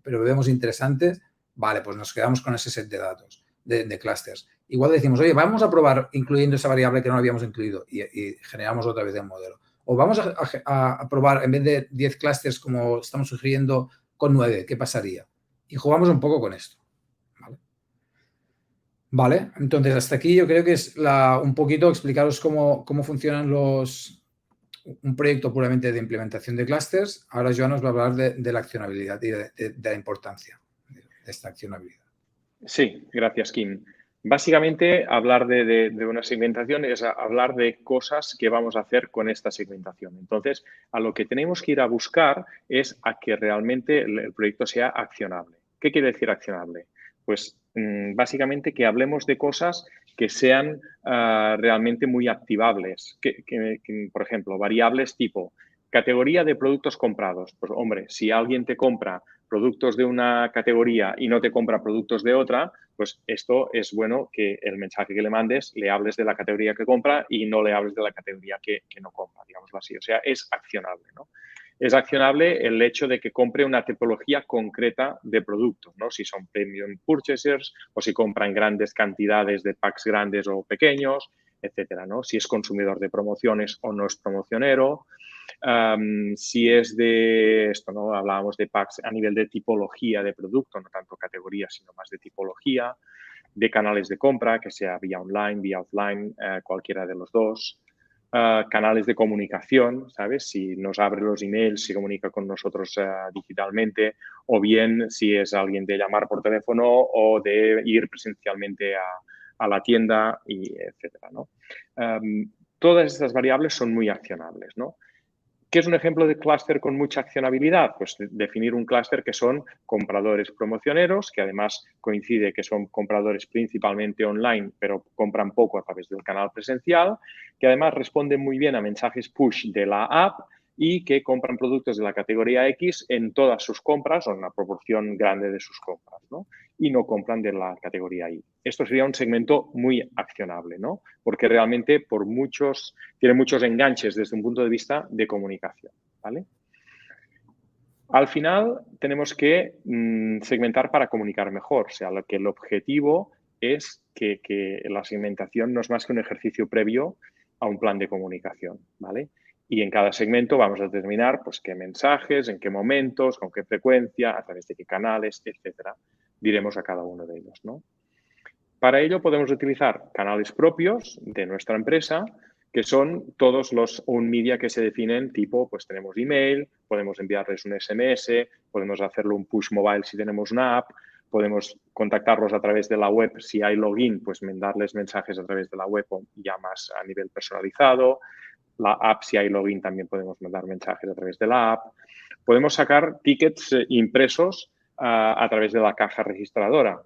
B: pero vemos interesantes, vale, pues nos quedamos con ese set de datos, de clústeres. Igual decimos, oye, vamos a probar incluyendo esa variable que no habíamos incluido y generamos otra vez el modelo. O vamos a probar, en vez de 10 clústeres como estamos sugiriendo, con 9, ¿qué pasaría? Y jugamos un poco con esto. Vale, entonces hasta aquí yo creo que es un poquito explicaros cómo funcionan un proyecto puramente de implementación de clústeres. Ahora Joan nos va a hablar de la accionabilidad y de la importancia de esta accionabilidad.
A: Sí, gracias, Kim. Básicamente, hablar de una segmentación es hablar de cosas que vamos a hacer con esta segmentación. Entonces, a lo que tenemos que ir a buscar es a que realmente el proyecto sea accionable. ¿Qué quiere decir accionable? Pues básicamente que hablemos de cosas que sean realmente muy activables. Por ejemplo, variables tipo categoría de productos comprados. Pues, hombre, si alguien te compra productos de una categoría y no te compra productos de otra, pues esto es bueno que el mensaje que le mandes le hables de la categoría que compra y no le hables de la categoría que no compra, digámoslo así. O sea, es accionable, ¿no? Es accionable el hecho de que compre una tipología concreta de productos, ¿no? Si son premium purchasers o si compran grandes cantidades de packs grandes o pequeños, etcétera, ¿no? Si es consumidor de promociones o no es promocionero. Si es de esto, ¿no? Hablábamos de packs a nivel de tipología de producto, no tanto categoría, sino más de tipología, de canales de compra, que sea vía online, vía offline, cualquiera de los dos. Canales de comunicación, ¿sabes? Si nos abre los emails, si comunica con nosotros digitalmente, o bien si es alguien de llamar por teléfono o de ir presencialmente a la tienda, y etcétera, ¿no? Todas estas variables son muy accionables, ¿no? ¿Qué es un ejemplo de clúster con mucha accionabilidad? Pues definir un clúster que son compradores promocioneros, que además coincide que son compradores principalmente online, pero compran poco a través del canal presencial, que además responden muy bien a mensajes push de la app y que compran productos de la categoría X en todas sus compras o en una proporción grande de sus compras, ¿no? Y no compran de la categoría Y. Esto sería un segmento muy accionable, ¿no? Porque realmente tiene muchos enganches desde un punto de vista de comunicación, ¿vale? Al final tenemos que segmentar para comunicar mejor, o sea, que el objetivo es que la segmentación no es más que un ejercicio previo a un plan de comunicación, ¿vale? Y en cada segmento vamos a determinar pues, qué mensajes, en qué momentos, con qué frecuencia, a través de qué canales, etcétera, diremos a cada uno de ellos, ¿no? Para ello podemos utilizar canales propios de nuestra empresa, que son todos los own media que se definen tipo, pues tenemos email, podemos enviarles un SMS, podemos hacerlo un push mobile si tenemos una app, podemos contactarlos a través de la web si hay login, pues mandarles mensajes a través de la web o ya más a nivel personalizado. La app, si hay login, también podemos mandar mensajes a través de la app. Podemos sacar tickets impresos a través de la caja registradora,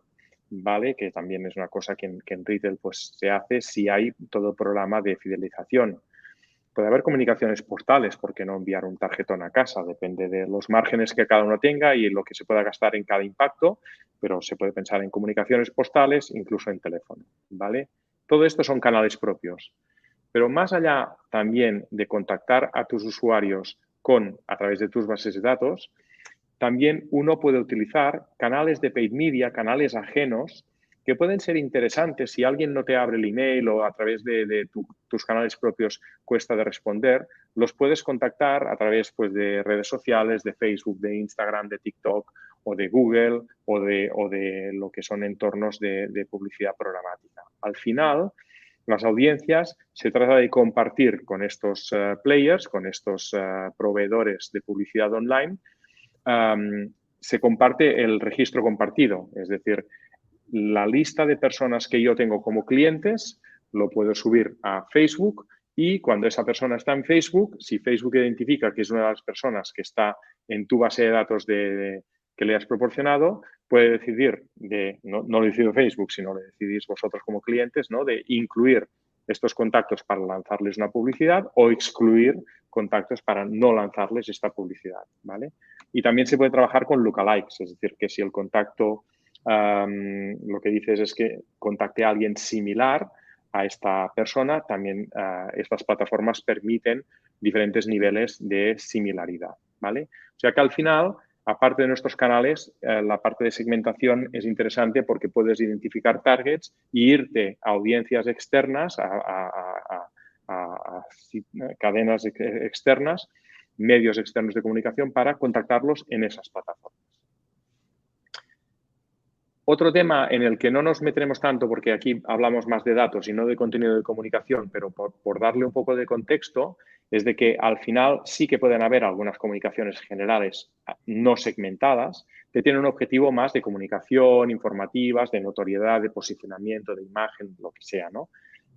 A: ¿vale? Que también es una cosa que en retail pues, se hace si hay todo el programa de fidelización. Puede haber comunicaciones postales, ¿por qué no enviar un tarjetón a casa? Depende de los márgenes que cada uno tenga y lo que se pueda gastar en cada impacto, pero se puede pensar en comunicaciones postales, incluso en teléfono, ¿vale? Todo esto son canales propios. Pero más allá también de contactar a tus usuarios a través de tus bases de datos, también uno puede utilizar canales de paid media, canales ajenos, que pueden ser interesantes si alguien no te abre el email o a través de tus canales propios cuesta de responder, los puedes contactar a través pues, de redes sociales, de Facebook, de Instagram, de TikTok o de Google o de lo que son entornos de publicidad programática. Al final, las audiencias se trata de compartir con estos players, con estos proveedores de publicidad online, se comparte el registro compartido, es decir, la lista de personas que yo tengo como clientes lo puedo subir a Facebook y cuando esa persona está en Facebook, si Facebook identifica que es una de las personas que está en tu base de datos que le has proporcionado, puede decidir, no lo decide Facebook, sino lo decidís vosotros como clientes, ¿no? De incluir estos contactos para lanzarles una publicidad o excluir contactos para no lanzarles esta publicidad, ¿vale? Y también se puede trabajar con lookalikes, es decir, que si el contacto lo que dices es que contacte a alguien similar a esta persona, también estas plataformas permiten diferentes niveles de similaridad, ¿vale? O sea que al final, aparte de nuestros canales, la parte de segmentación es interesante porque puedes identificar targets e irte a audiencias externas, a cadenas externas, medios externos de comunicación para contactarlos en esas plataformas. Otro tema en el que no nos meteremos tanto, porque aquí hablamos más de datos y no de contenido de comunicación, pero por darle un poco de contexto, es de que al final sí que pueden haber algunas comunicaciones generales no segmentadas que tienen un objetivo más de comunicación, informativas, de notoriedad, de posicionamiento, de imagen, lo que sea, ¿no?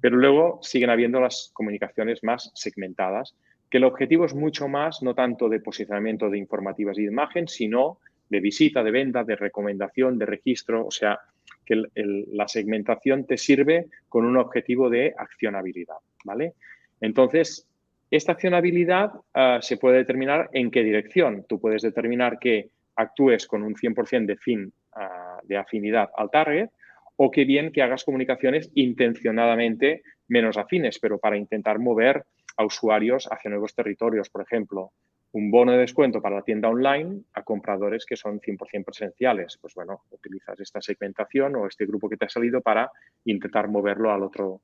A: Pero luego siguen habiendo las comunicaciones más segmentadas, que el objetivo es mucho más, no tanto de posicionamiento de informativas y de imagen, sino de visita, de venta, de recomendación, de registro, o sea, que la segmentación te sirve con un objetivo de accionabilidad, ¿vale? Entonces, esta accionabilidad se puede determinar en qué dirección. Tú puedes determinar que actúes con un 100% de de afinidad al target o que bien que hagas comunicaciones intencionadamente menos afines, pero para intentar mover a usuarios hacia nuevos territorios, por ejemplo, un bono de descuento para la tienda online a compradores que son 100% presenciales. Pues bueno, utilizas esta segmentación o este grupo que te ha salido para intentar moverlo al otro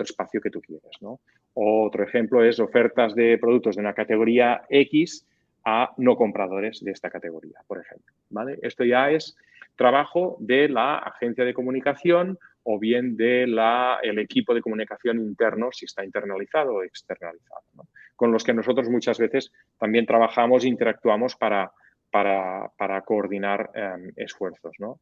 A: espacio que tú quieres, ¿no? Otro ejemplo es ofertas de productos de una categoría X a no compradores de esta categoría, por ejemplo, ¿vale? Esto ya es trabajo de la agencia de comunicación o bien del equipo de comunicación interno, si está internalizado o externalizado, ¿no? Con los que nosotros muchas veces también trabajamos e interactuamos para coordinar esfuerzos, ¿no?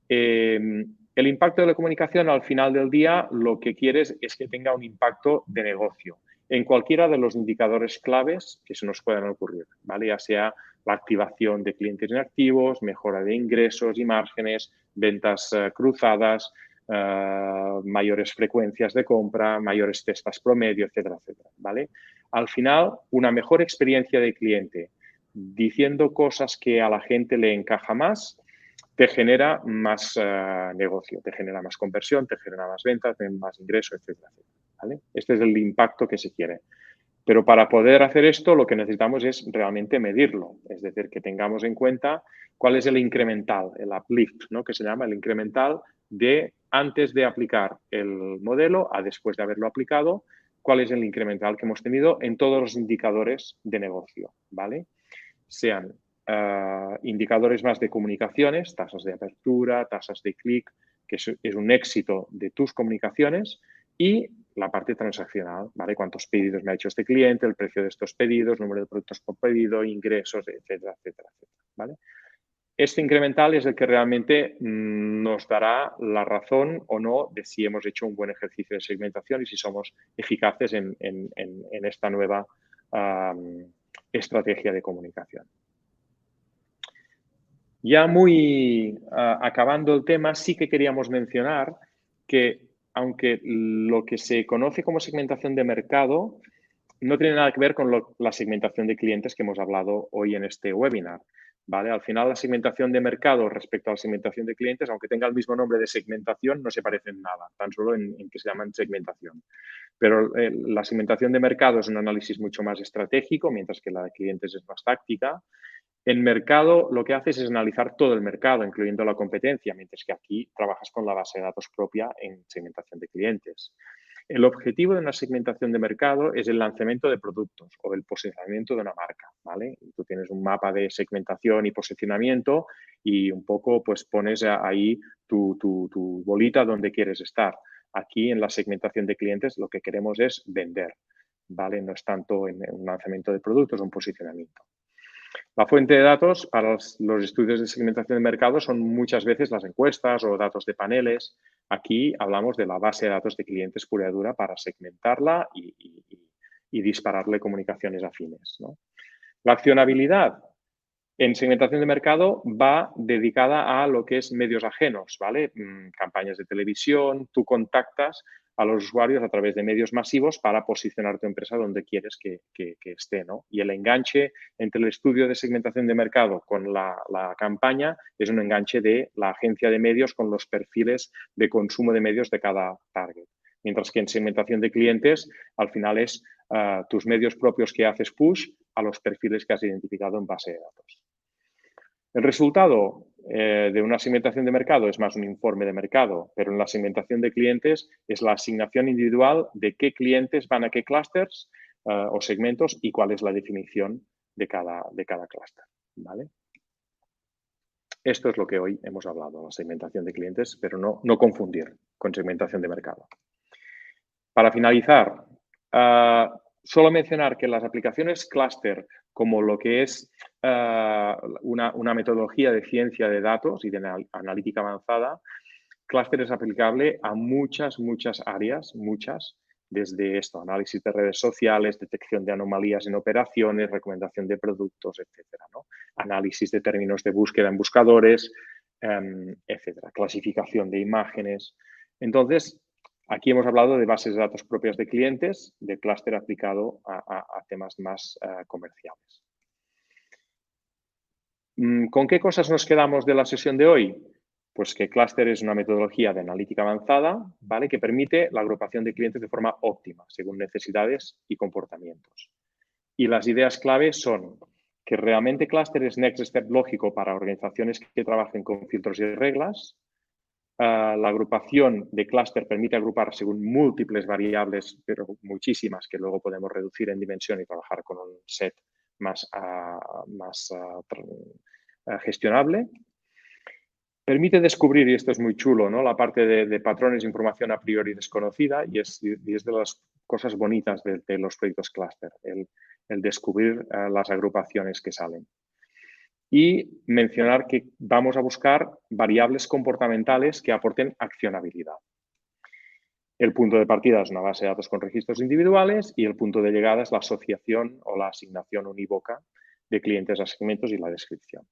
A: El impacto de la comunicación al final del día lo que quieres es que tenga un impacto de negocio en cualquiera de los indicadores claves que se nos puedan ocurrir, ¿vale? Ya sea la activación de clientes inactivos, mejora de ingresos y márgenes, ventas cruzadas, mayores frecuencias de compra, mayores cestas promedio, etcétera, etcétera, ¿vale? Al final, una mejor experiencia de cliente diciendo cosas que a la gente le encaja más, te genera más negocio, te genera más conversión, te genera más ventas, más ingresos, etcétera, etcétera, ¿vale? Este es el impacto que se quiere. Pero para poder hacer esto, lo que necesitamos es realmente medirlo, es decir, que tengamos en cuenta cuál es el incremental, el uplift, ¿no? Que se llama el incremental de antes de aplicar el modelo a después de haberlo aplicado, cuál es el incremental que hemos tenido en todos los indicadores de negocio, ¿vale? Sean indicadores más de comunicaciones, tasas de apertura, tasas de clic, que es un éxito de tus comunicaciones, y la parte transaccional, ¿vale? Cuántos pedidos me ha hecho este cliente, el precio de estos pedidos, número de productos por pedido, ingresos, etcétera, etcétera, etcétera, ¿vale? Este incremental es el que realmente nos dará la razón o no de si hemos hecho un buen ejercicio de segmentación y si somos eficaces en esta nueva estrategia de comunicación. Ya muy acabando el tema, sí que queríamos mencionar que aunque lo que se conoce como segmentación de mercado no tiene nada que ver con la segmentación de clientes que hemos hablado hoy en este webinar, ¿vale? Al final, la segmentación de mercado respecto a la segmentación de clientes, aunque tenga el mismo nombre de segmentación, no se parecen nada, tan solo en que se llaman segmentación. Pero la segmentación de mercado es un análisis mucho más estratégico, mientras que la de clientes es más táctica. En mercado, lo que haces es analizar todo el mercado, incluyendo la competencia, mientras que aquí trabajas con la base de datos propia en segmentación de clientes. el objetivo de una segmentación de mercado es el lanzamiento de productos o el posicionamiento de una marca, ¿vale? Tú tienes un mapa de segmentación y posicionamiento y un poco pues pones ahí tu bolita donde quieres estar. Aquí en la segmentación de clientes lo que queremos es vender, ¿vale? No es tanto en un lanzamiento de productos o un posicionamiento. La fuente de datos para los estudios de segmentación de mercado son muchas veces las encuestas o datos de paneles. Aquí hablamos de la base de datos de clientes pura y dura para segmentarla y dispararle comunicaciones afines, ¿no? La accionabilidad en segmentación de mercado va dedicada a lo que es medios ajenos, ¿vale? Campañas de televisión, tú contactas a los usuarios a través de medios masivos para posicionar tu empresa donde quieres que esté, ¿no? Y el enganche entre el estudio de segmentación de mercado con la campaña es un enganche de la agencia de medios con los perfiles de consumo de medios de cada target. Mientras que en segmentación de clientes, al final es tus medios propios que haces push a los perfiles que has identificado en base de datos. El resultado de una segmentación de mercado es más un informe de mercado, pero en la segmentación de clientes es la asignación individual de qué clientes van a qué clústeres o segmentos y cuál es la definición de cada clúster, ¿vale? Esto es lo que hoy hemos hablado, la segmentación de clientes, pero no confundir con segmentación de mercado. Para finalizar, solo mencionar que las aplicaciones clúster, como lo que es una metodología de ciencia de datos y de analítica avanzada, clúster es aplicable a muchas áreas, desde esto, análisis de redes sociales, detección de anomalías en operaciones, recomendación de productos, etcétera, ¿no? Análisis de términos de búsqueda en buscadores, etcétera, clasificación de imágenes. Entonces, aquí hemos hablado de bases de datos propias de clientes, de clúster aplicado a temas más comerciales. ¿Con qué cosas nos quedamos de la sesión de hoy? Pues que clúster es una metodología de analítica avanzada, ¿vale? Que permite la agrupación de clientes de forma óptima, según necesidades y comportamientos. Y las ideas clave son que realmente clúster es next step lógico para organizaciones que trabajen con filtros y reglas. La agrupación de clúster permite agrupar según múltiples variables, pero muchísimas, que luego podemos reducir en dimensión y trabajar con un set más gestionable. Permite descubrir, y esto es muy chulo, ¿no? La parte de patrones de información a priori desconocida y es de las cosas bonitas de los proyectos clúster, el descubrir las agrupaciones que salen. Y mencionar que vamos a buscar variables comportamentales que aporten accionabilidad. El punto de partida es una base de datos con registros individuales y el punto de llegada es la asociación o la asignación unívoca de clientes a segmentos y la descripción.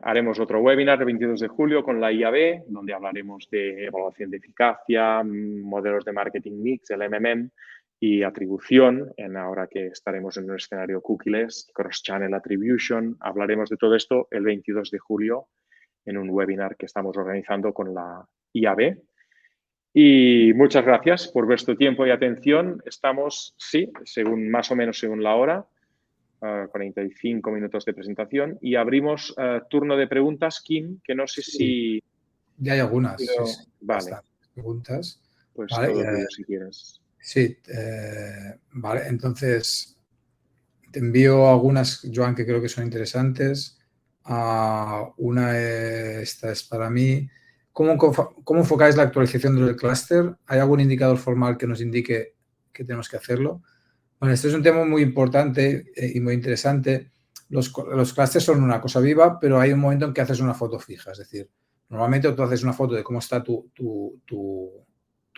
A: Haremos otro webinar el 22 de julio con la IAB, donde hablaremos de evaluación de eficacia, modelos de marketing mix, el MMM y atribución, ahora que estaremos en un escenario cookieless, cross-channel attribution. Hablaremos de todo esto el 22 de julio en un webinar que estamos organizando con la IAB. Y muchas gracias por vuestro tiempo y atención. Estamos, sí, más o menos según la hora, 45 minutos de presentación y abrimos turno de preguntas, Kim, que no sé si...
B: Ya hay algunas,
A: pero,
B: sí.
A: Vale.
B: Preguntas.
A: Pues
B: vale,
A: todo tuyo si quieres.
B: Sí, vale, entonces te envío algunas, Joan, que creo que son interesantes. Esta es para mí. ¿Cómo enfocáis la actualización del clúster? ¿Hay algún indicador formal que nos indique que tenemos que hacerlo? Bueno, este es un tema muy importante y muy interesante. Los clústeres son una cosa viva, pero hay un momento en que haces una foto fija. Es decir, normalmente tú haces una foto de cómo está tu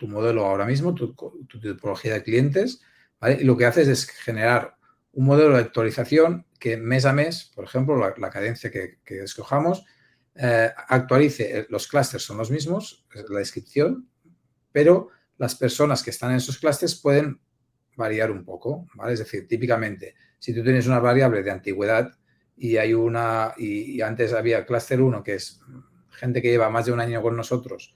B: modelo ahora mismo, tu tipología de clientes, ¿vale? Y lo que haces es generar un modelo de actualización que mes a mes, por ejemplo, la cadencia que escojamos, actualice. Los clústeres son los mismos, la descripción, pero las personas que están en esos clústeres pueden variar un poco, ¿vale? Es decir, típicamente, si tú tienes una variable de antigüedad y antes había clúster 1, que es gente que lleva más de un año con nosotros,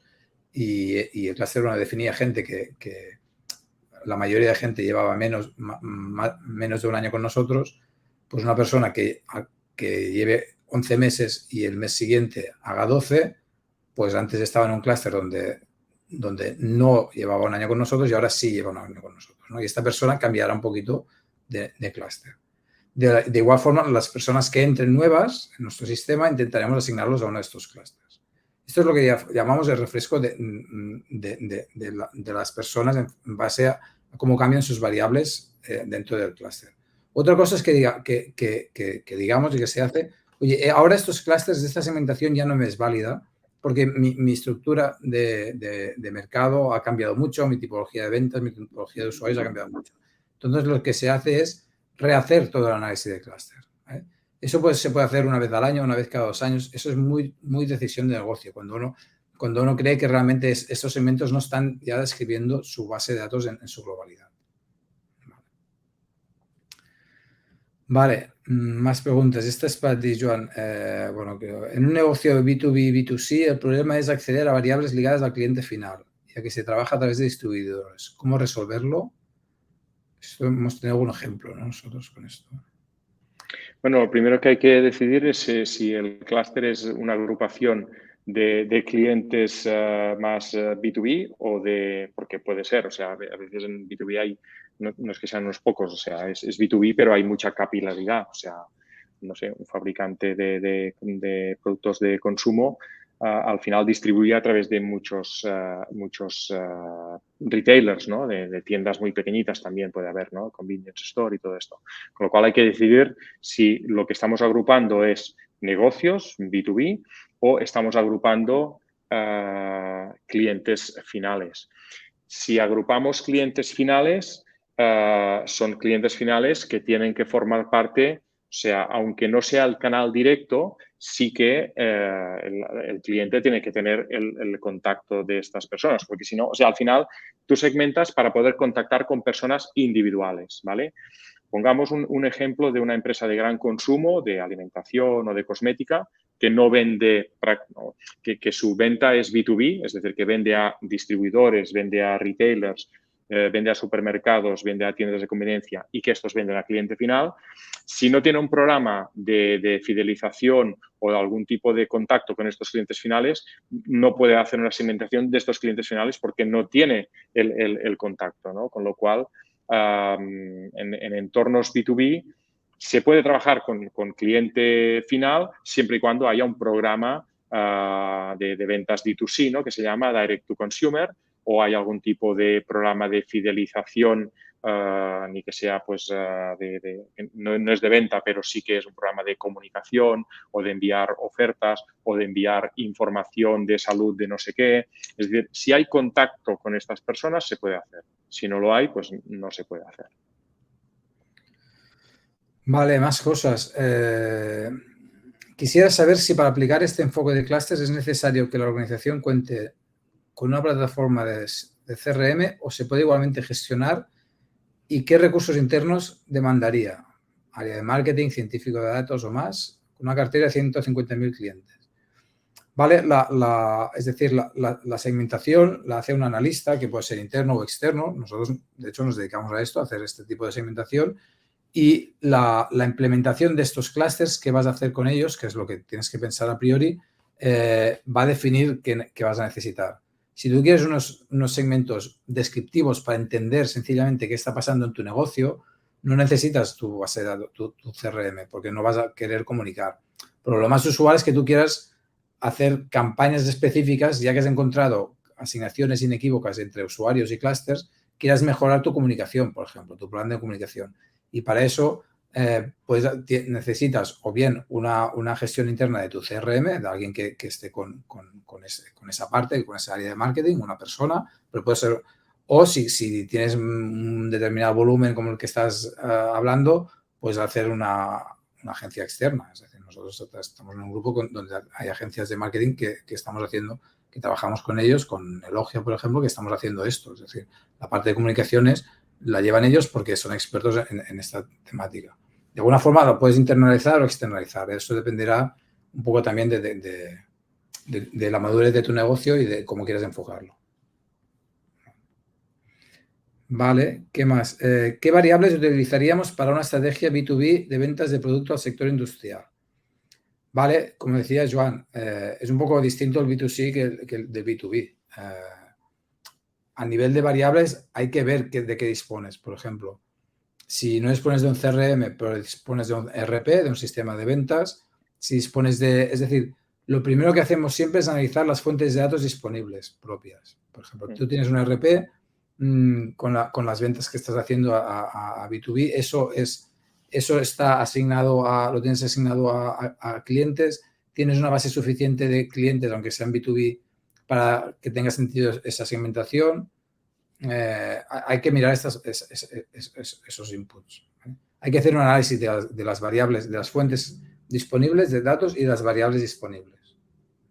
B: y el clúster 1 definía gente que la mayoría de gente llevaba menos de un año con nosotros, pues una persona que lleve 11 meses y el mes siguiente haga 12, pues antes estaba en un clúster donde donde no llevaba un año con nosotros y ahora sí lleva un año con nosotros, ¿no? Y esta persona cambiará un poquito de clúster. De igual forma, las personas que entren nuevas en nuestro sistema intentaremos asignarlos a uno de estos clústeres. Esto es lo que llamamos el refresco de las personas en base a cómo cambian sus variables dentro del clúster. Otra cosa es que digamos y que se hace, oye, ahora estos clústeres de esta segmentación ya no me es válida porque mi estructura de mercado ha cambiado mucho, mi tipología de ventas, mi tipología de usuarios ha cambiado mucho. Entonces, lo que se hace es rehacer todo el análisis de clúster. Eso pues, se puede hacer una vez al año, una vez cada 2 años. Eso es muy decisión de negocio. Cuando uno cree que realmente estos segmentos no están ya describiendo su base de datos en su globalidad. Vale, más preguntas. Esta es para ti, Joan. Bueno, en un negocio B2B, B2C, el problema es acceder a variables ligadas al cliente final, ya que se trabaja a través de distribuidores. ¿Cómo resolverlo? Esto hemos tenido algún ejemplo, ¿no? Nosotros con esto.
A: Bueno, lo primero que hay que decidir es si el clúster es una agrupación de clientes más B2B o porque puede ser, o sea, a veces en B2B hay, no es que sean unos pocos, o sea, es B2B, pero hay mucha capilaridad, o sea, no sé, un fabricante de productos de consumo al final distribuye a través de muchos retailers, ¿no? De tiendas muy pequeñitas también puede haber, ¿no? Convenience store y todo esto. Con lo cual hay que decidir si lo que estamos agrupando es negocios, B2B, o estamos agrupando clientes finales. Si agrupamos clientes finales, son clientes finales que tienen que formar parte, o sea, aunque no sea el canal directo, sí que el cliente tiene que tener el contacto de estas personas, porque si no, o sea, al final tú segmentas para poder contactar con personas individuales, ¿vale? Pongamos un ejemplo de una empresa de gran consumo, de alimentación o de cosmética, que no vende, que su venta es B2B, es decir, que vende a distribuidores, vende a retailers, vende a supermercados, vende a tiendas de conveniencia y que estos venden al cliente final. Si no tiene un programa de fidelización o de algún tipo de contacto con estos clientes finales, no puede hacer una segmentación de estos clientes finales porque no tiene el contacto, ¿no? Con lo cual, en entornos B2B se puede trabajar con cliente final siempre y cuando haya un programa de ventas D2C, ¿no? Que se llama Direct to Consumer, o hay algún tipo de programa de fidelización, ni que sea, pues, no es de venta, pero sí que es un programa de comunicación o de enviar ofertas o de enviar información de salud de no sé qué. Es decir, si hay contacto con estas personas, se puede hacer. Si no lo hay, pues no se puede hacer.
B: Vale, más cosas. Quisiera saber si para aplicar este enfoque de clústeres es necesario que la organización cuente con una plataforma de CRM o se puede igualmente gestionar y qué recursos internos demandaría. Área de marketing, científico de datos o más, con una cartera de 150.000 clientes. Vale, es decir, la segmentación la hace un analista que puede ser interno o externo. Nosotros, de hecho, nos dedicamos a esto, a hacer este tipo de segmentación. Y la implementación de estos clústeres, qué vas a hacer con ellos, que es lo que tienes que pensar a priori, va a definir qué vas a necesitar. Si tú quieres unos segmentos descriptivos para entender sencillamente qué está pasando en tu negocio, no necesitas tu base de datos, tu CRM, porque no vas a querer comunicar. Pero lo más usual es que tú quieras hacer campañas específicas, ya que has encontrado asignaciones inequívocas entre usuarios y clústeres, quieras mejorar tu comunicación, por ejemplo, tu plan de comunicación. Y para eso pues necesitas o bien una gestión interna de tu CRM, de alguien que esté con esa parte, con esa área de marketing, una persona, pero puede ser, o si tienes un determinado volumen como el que estás hablando, puedes hacer una agencia externa. Es decir, nosotros estamos en un grupo donde hay agencias de marketing que estamos haciendo, que trabajamos con ellos, con Elogia, por ejemplo, que estamos haciendo esto. Es decir, la parte de comunicaciones la llevan ellos porque son expertos en esta temática. De alguna forma lo puedes internalizar o externalizar. Eso dependerá un poco también de la madurez de tu negocio y de cómo quieres enfocarlo. Vale, ¿qué más? ¿Qué variables utilizaríamos para una estrategia B2B de ventas de producto al sector industrial? Vale, como decía Joan, es un poco distinto el B2C que el de B2B. a nivel de variables hay que ver de qué dispones. Por ejemplo, si no dispones de un CRM, pero dispones de un ERP, de un sistema de ventas, si dispones de... Es decir, lo primero que hacemos siempre es analizar las fuentes de datos disponibles propias. Por ejemplo, tú tienes un ERP con las ventas que estás haciendo a B2B, eso está asignado lo tienes asignado a clientes, tienes una base suficiente de clientes, aunque sean B2B, para que tenga sentido esa segmentación. Hay que mirar esos inputs, ¿vale? Hay que hacer un análisis de las variables, de las fuentes disponibles de datos y de las variables disponibles,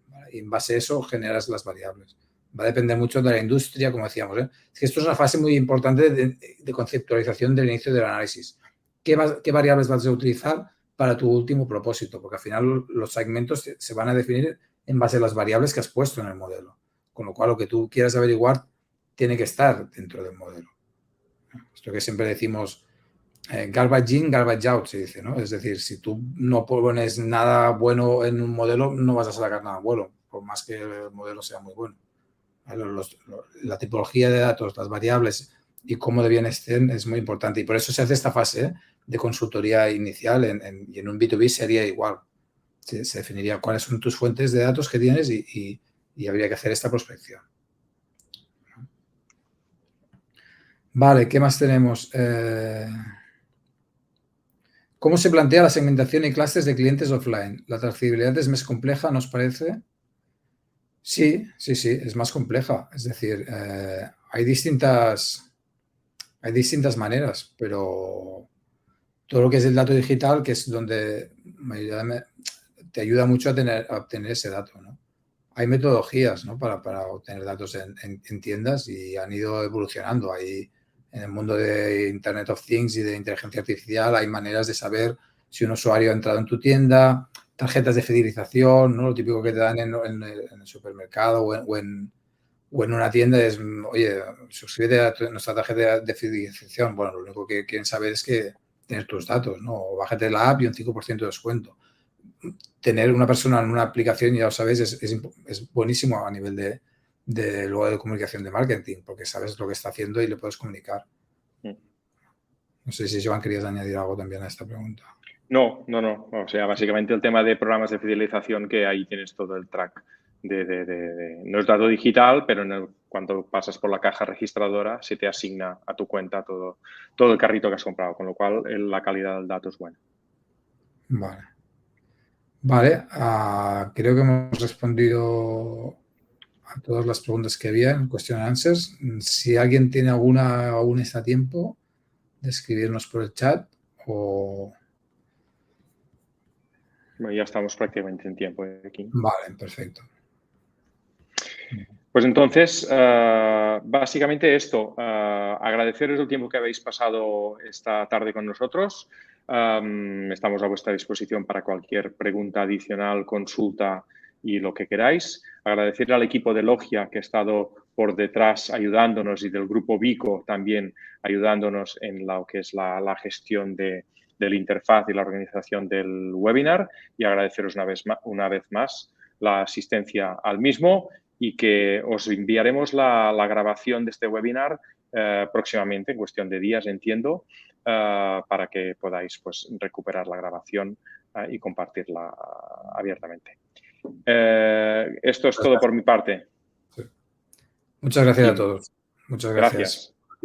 B: ¿vale? Y en base a eso generas las variables. Va a depender mucho de la industria, como decíamos, ¿eh? Es que esto es una fase muy importante de conceptualización del inicio del análisis. ¿Qué variables vas a utilizar para tu último propósito? Porque al final los segmentos se van a definir en base a las variables que has puesto en el modelo. Con lo cual, lo que tú quieras averiguar tiene que estar dentro del modelo. Esto que siempre decimos, garbage in, garbage out, se dice, ¿no? Es decir, si tú no pones nada bueno en un modelo, no vas a sacar nada bueno, por más que el modelo sea muy bueno. La tipología de datos, las variables y cómo de bien estén es muy importante. Y por eso se hace esta fase de consultoría inicial y en un B2B sería igual. Se definiría cuáles son tus fuentes de datos que tienes y habría que hacer esta prospección. Vale, ¿qué más tenemos? ¿Cómo se plantea la segmentación y clases de clientes offline? ¿La trazabilidad es más compleja, nos parece? Sí, es más compleja. Es decir, hay distintas maneras, pero todo lo que es el dato digital, que es donde te ayuda mucho a obtener ese dato, ¿no? Hay metodologías, ¿no?, para obtener datos en tiendas y han ido evolucionando. En el mundo de Internet of Things y de inteligencia artificial hay maneras de saber si un usuario ha entrado en tu tienda, tarjetas de fidelización, ¿no? Lo típico que te dan en el supermercado o en una tienda es, oye, suscríbete a nuestra tarjeta de fidelización. Bueno, lo único que quieren saber es que tener tus datos, ¿no? O bájate la app y un 5% de descuento. Tener una persona en una aplicación, ya lo sabéis, es buenísimo a nivel luego de comunicación de marketing, porque sabes lo que está haciendo y le puedes comunicar. No sé si, Joan, querías añadir algo también a esta pregunta.
A: No. O sea, básicamente el tema de programas de fidelización, que ahí tienes todo el track no es dato digital, pero cuando pasas por la caja registradora se te asigna a tu cuenta todo el carrito que has comprado, con lo cual la calidad del dato es buena.
B: Vale, creo que hemos respondido a todas las preguntas que había en Question and Answers. Si alguien tiene alguna, aún está a tiempo de escribirnos por el chat o...
A: Bueno, ya estamos prácticamente en tiempo aquí.
B: Vale, perfecto.
A: Pues entonces, básicamente esto, agradeceros el tiempo que habéis pasado esta tarde con nosotros. Estamos a vuestra disposición para cualquier pregunta adicional, consulta y lo que queráis. Agradecer al equipo de Logia que ha estado por detrás ayudándonos y del grupo Vico también ayudándonos en lo que es la gestión del interfaz y la organización del webinar, y agradeceros una vez más la asistencia al mismo, y que os enviaremos la grabación de este webinar próximamente, en cuestión de días, entiendo, para que podáis, pues, recuperar la grabación y compartirla abiertamente. Esto es todo por mi parte.
B: Sí. Muchas gracias a todos. Muchas gracias.